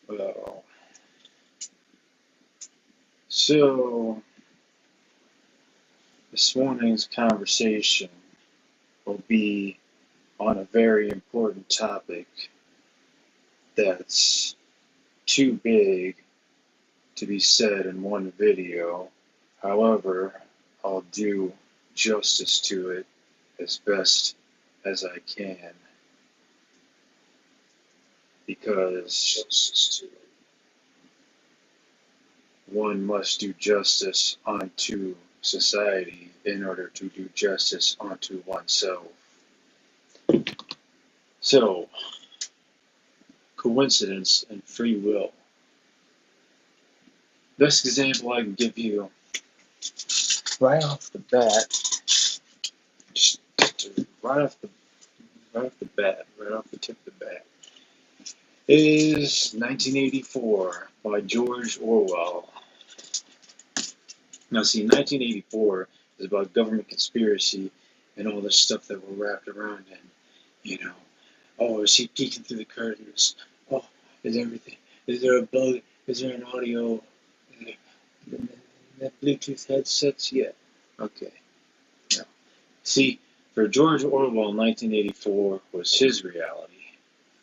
Well, so this morning's conversation will be on a very important topic that's too big to be said in one video. However, I'll do justice to it as best as I can because one must do justice unto society in order to do justice unto oneself. So, coincidence and free will. Best example I can give you right off the bat, just right off the tip of the bat, is 1984 by George Orwell. Now, see, 1984 is about government conspiracy and all the stuff that we're wrapped around in. You know, oh, is he peeking through the curtains? Oh, is everything? Is there a bug? Is there an audio? The Bluetooth headsets? Yeah. Okay. No. See, for George Orwell, 1984 was his reality.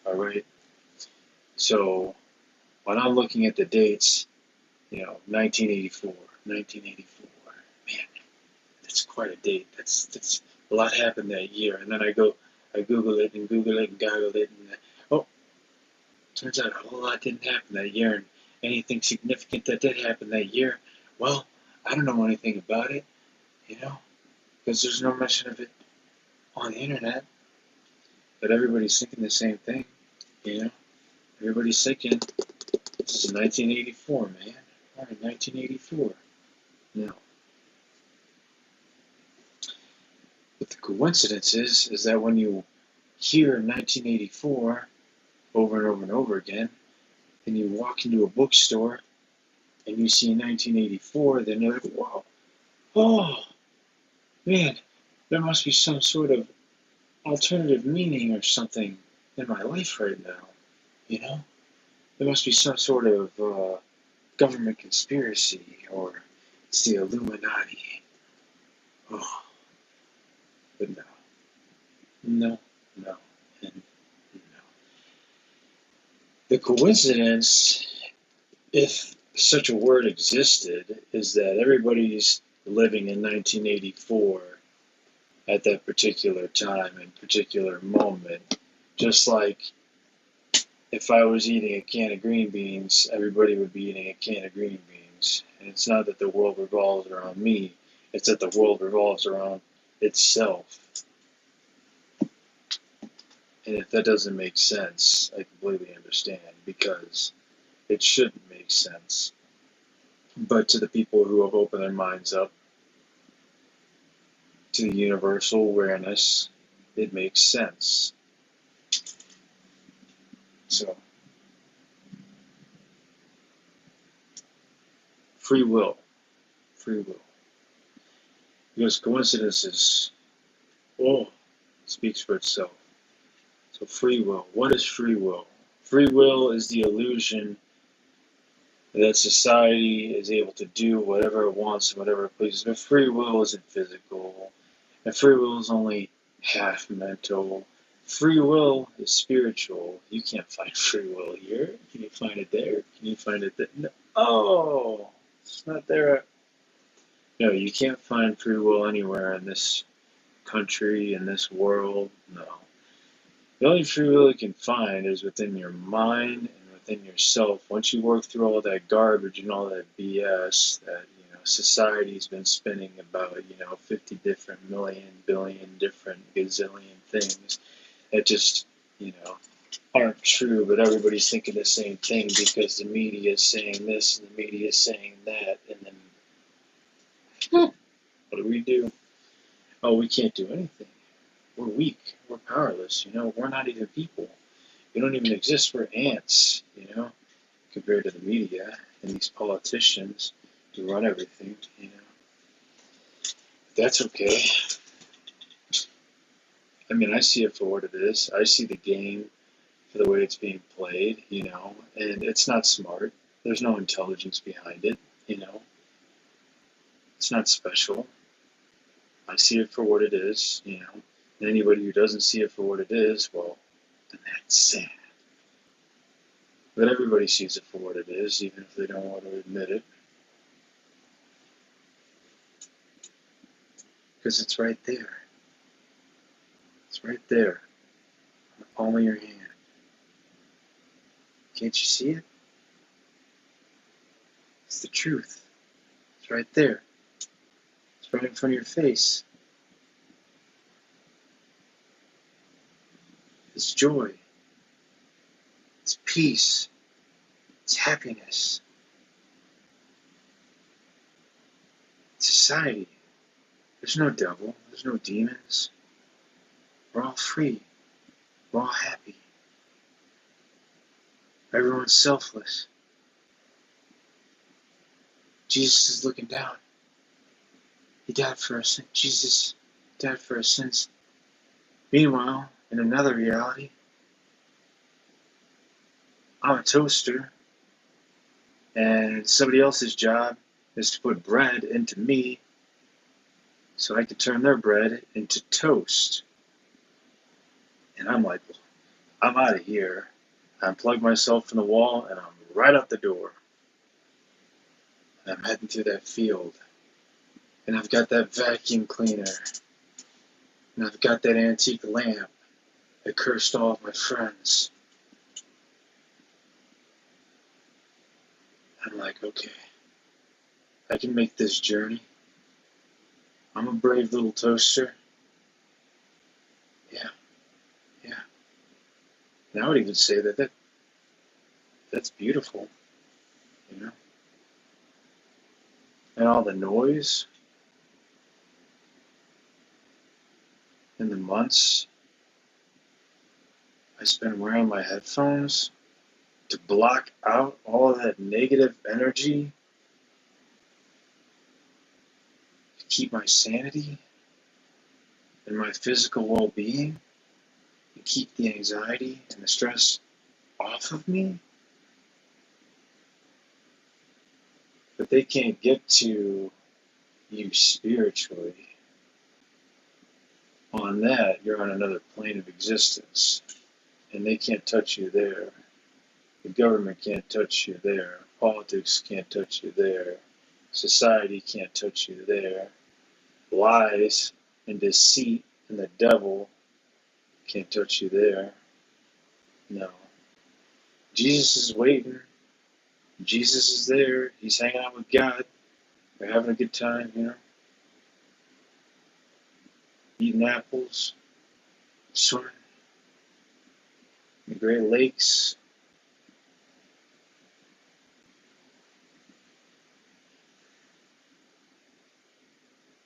All right. So when I'm looking at the dates, 1984, man, that's quite a date. That's a lot happened that year. And then I Google it and Google it and goggle it, and oh, turns out a whole lot didn't happen that year. And anything significant that did happen that year, well, I don't know anything about it, because there's no mention of it on the internet. But everybody's thinking the same thing, Everybody's thinking, this is 1984, man. All right, 1984. No. But the coincidence is that when you hear 1984 over and over and over again, and you walk into a bookstore and you see 1984, then you're like, wow, oh, man, there must be some sort of alternative meaning or something in my life right now, There must be some sort of government conspiracy, or it's the Illuminati. Oh, but no, and no. The coincidence, if such a word existed, is that everybody's living in 1984 at that particular time and particular moment. Just like if I was eating a can of green beans, everybody would be eating a can of green beans. And it's not that the world revolves around me, it's that the world revolves around itself. And if that doesn't make sense, I completely understand, because it shouldn't make sense. But to the people who have opened their minds up to the universal awareness, it makes sense. So, free will. Because coincidences, speaks for itself. So free will. What is free will? Free will is the illusion that society is able to do whatever it wants and whatever it pleases. But free will isn't physical. And free will is only half mental. Free will is spiritual. You can't find free will here. Can you find it there? Can you find it there? No. Oh, it's not there. No, you can't find free will anywhere in this country, in this world. No. The only free will you can find is within your mind and within yourself. Once you work through all that garbage and all that BS that society's been spinning about 50 different million, billion different gazillion things that just aren't true, but everybody's thinking the same thing because the media is saying this and the media is saying that, and then what do? Oh, we can't do anything. We're weak. We're powerless. We're not even people. We don't even exist. We're ants, compared to the media and these politicians who run everything, That's okay. I mean, I see it for what it is. I see the game for the way it's being played, and it's not smart. There's no intelligence behind it. It's not special. I see it for what it is. And anybody who doesn't see it for what it is, well, then that's sad. But everybody sees it for what it is, even if they don't want to admit it. Because it's right there. It's right there. On the palm of your hand. Can't you see it? It's the truth. It's right there. It's right in front of your face. It's joy. It's peace. It's happiness. It's society. There's no devil. There's no demons. We're all free. We're all happy. Everyone's selfless. Jesus is looking down. He died for our sins. Jesus died for our sins. Meanwhile, in another reality, I'm a toaster, and somebody else's job is to put bread into me so I can turn their bread into toast. And I'm like, well, I'm out of here. I unplug myself from the wall, and I'm right out the door. And I'm heading through that field. And I've got that vacuum cleaner. And I've got that antique lamp that cursed all of my friends. I'm like, okay, I can make this journey. I'm a brave little toaster. Yeah. And I would even say that's beautiful, And all the noise and the months I spend wearing my headphones to block out all of that negative energy, to keep my sanity and my physical well-being, and keep the anxiety and the stress off of me. But they can't get to you spiritually. On that, you're on another plane of existence, and they can't touch you there. The government can't touch you there. Politics can't touch you there. Society can't touch you there. Lies and deceit and the devil can't touch you there. No. Jesus is waiting. Jesus is there. He's hanging out with God. They're having a good time, Eating apples, swimming in the Great Lakes.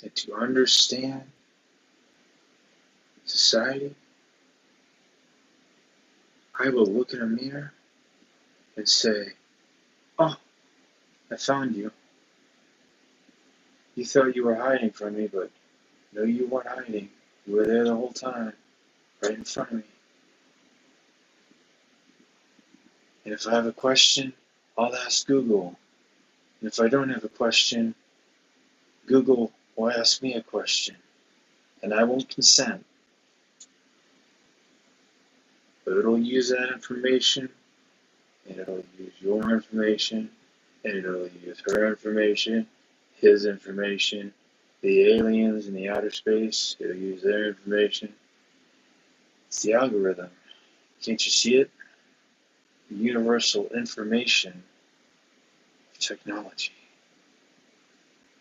And to understand society, I will look in a mirror and say, oh, I found you. You thought you were hiding from me, but no, you weren't hiding. You were there the whole time, right in front of me. And if I have a question, I'll ask Google. And if I don't have a question, Google will ask me a question. And I won't consent. But it'll use that information, and it'll use your information, and it'll use her information, his information, the aliens in the outer space, it'll use their information. It's the algorithm. Can't you see it? The universal information of technology.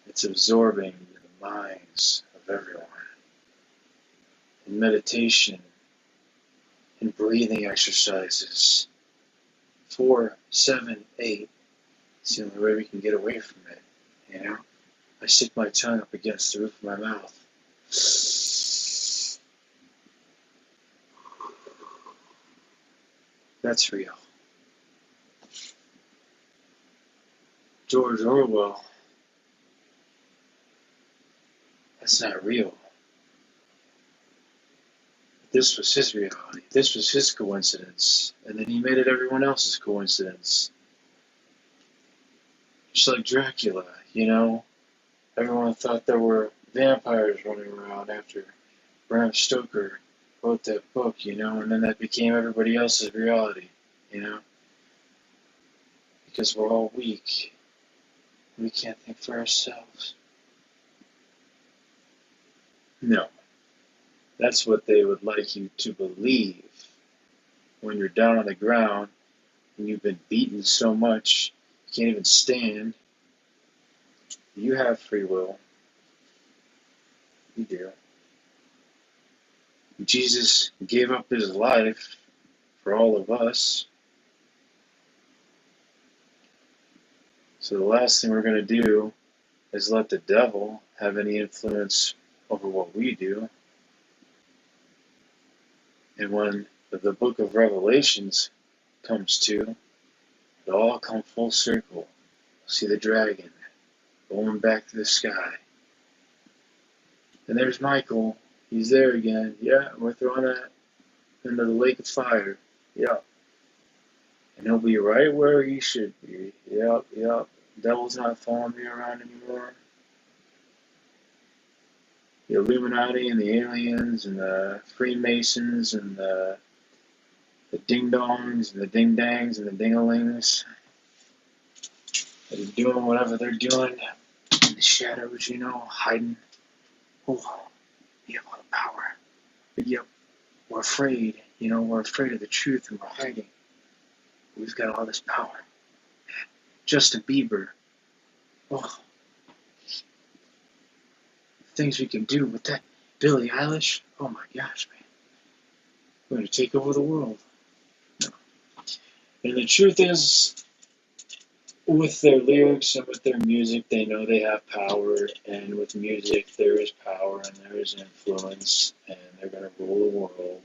It's absorbing the minds of everyone. And meditation and breathing exercises, 4, 7, 8, it's the only way we can get away from it, I stick my tongue up against the roof of my mouth. That's real. George Orwell, that's not real. This was his reality. This was his coincidence. And then he made it everyone else's coincidence. Just like Dracula, Everyone thought there were vampires running around after Bram Stoker wrote that book, and then that became everybody else's reality, because we're all weak. We can't think for ourselves. No, that's what they would like you to believe when you're down on the ground and you've been beaten so much you can't even stand. You have free will. You do. Jesus gave up his life for all of us. So the last thing we're going to do is let the devil have any influence over what we do. And when the book of Revelations comes to, it all come full circle. See the dragon going back to the sky. And there's Michael. He's there again. Yeah, we're throwing that into the lake of fire. Yep. And he'll be right where he should be. Yep. Devil's not following me around anymore. The Illuminati and the aliens and the Freemasons and the ding-dongs and the ding-dangs and the ding-a-lings. They're doing whatever they're doing in the shadows, hiding. Oh, we have a lot of power. But yep, we're afraid. We're afraid of the truth and we're hiding. We've got all this power. Justin Bieber. Oh, things we can do with that. Billie Eilish. Oh my gosh, man. We're going to take over the world. No. And the truth is, with their lyrics and with their music, they know they have power. And with music, there is power and there is influence. And they're going to rule the world.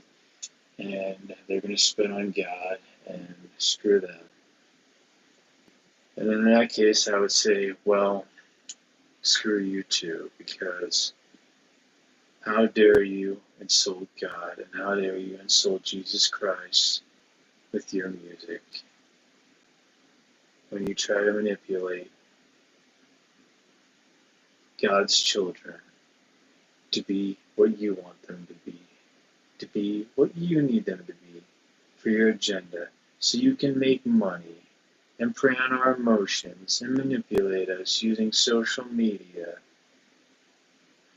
And they're going to spit on God and screw them. And in that case, I would say, well, screw you too, because how dare you insult God and how dare you insult Jesus Christ with your music when you try to manipulate God's children to be what you want them to be what you need them to be for your agenda, so you can make money and prey on our emotions and manipulate us using social media.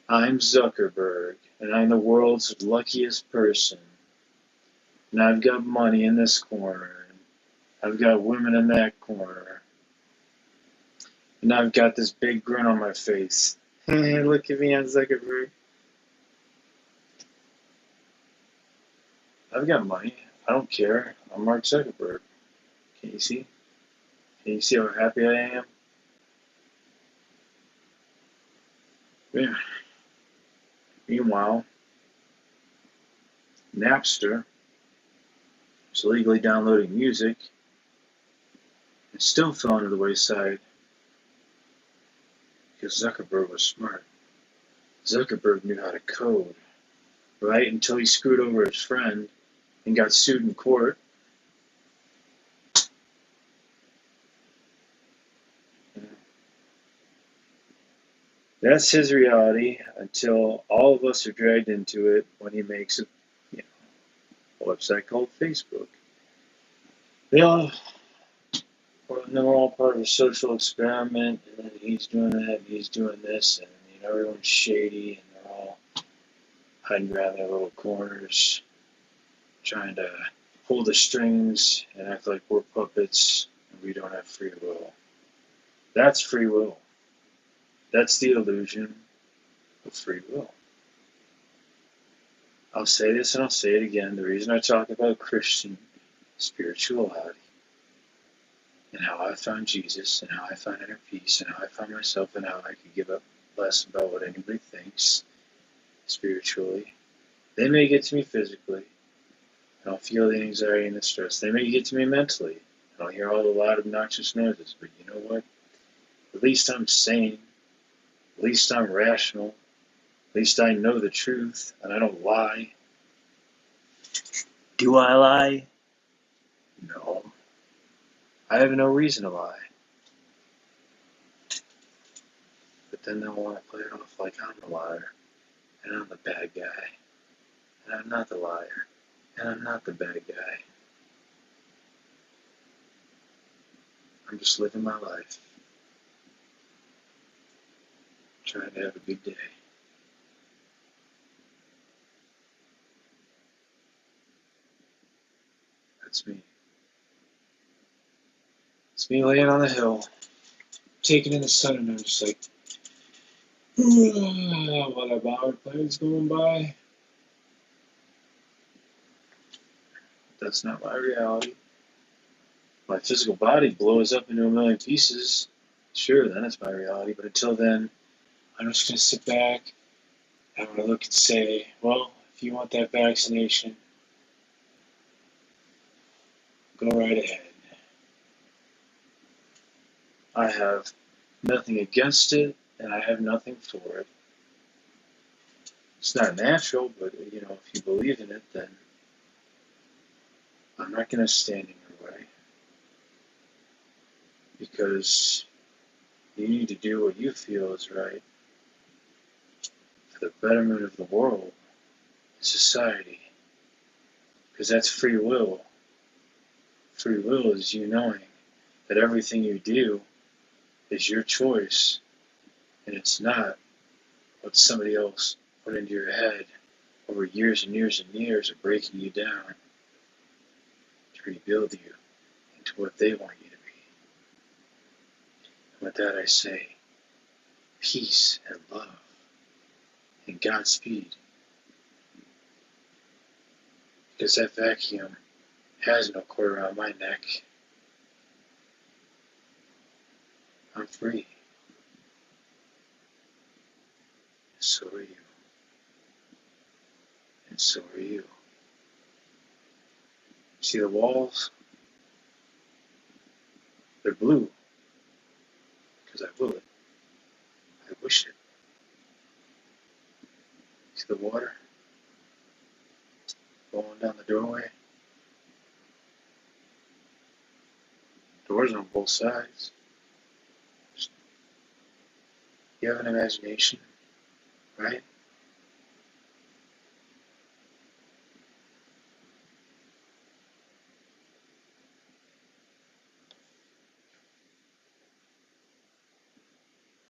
I'm Zuckerberg, and I'm the world's luckiest person. And I've got money in this corner, and I've got women in that corner. And I've got this big grin on my face. Hey, look at me on Zuckerberg. I've got money. I don't care. I'm Mark Zuckerberg. Can you see? Can you see how happy I am? Yeah. Meanwhile, Napster was illegally downloading music and still fell into the wayside because Zuckerberg was smart. Zuckerberg knew how to code, right? Until he screwed over his friend and got sued in court. That's his reality until all of us are dragged into it when he makes a website called Facebook. They're all part of a social experiment, and then he's doing that, and he's doing this, and everyone's shady, and they're all hiding around their little corners, trying to pull the strings and act like we're puppets and we don't have free will. That's free will. That's the illusion of free will. I'll say this and I'll say it again. The reason I talk about Christian spirituality and how I found Jesus and how I found inner peace and how I found myself and how I could give up less about what anybody thinks spiritually. They may get to me physically. I don't feel the anxiety and the stress. They may get to me mentally. I don't hear all the loud, obnoxious noises. But you know what? At least I'm sane. At least I'm rational. At least I know the truth and I don't lie. Do I lie? No. I have no reason to lie. But then they'll want to play it off like I'm the liar, and I'm the bad guy, and I'm not the liar, and I'm not the bad guy. I'm just living my life, trying to have a good day. That's me. It's me laying on the hill, taking in the sun, and I'm just like, what a bower plane's going by. That's not my reality. My physical body blows up into a million pieces. Sure, then it's my reality. But until then, I'm just going to sit back. I'm going to look and say, well, if you want that vaccination, go right ahead. I have nothing against it, and I have nothing for it. It's not natural, but if you believe in it, then I'm not going to stand in your way, because you need to do what you feel is right for the betterment of the world, society, because that's free will. Free will is you knowing that everything you do is your choice, and it's not what somebody else put into your head over years and years and years of breaking you down to rebuild you into what they want you to be. And with that I say, peace and love and Godspeed, because that vacuum has no cord around my neck. I'm free. And so are you. And so are you. See the walls? They're blue because I will it. I wish it. See the water flowing down the doorway? Doors on both sides. You have an imagination, right?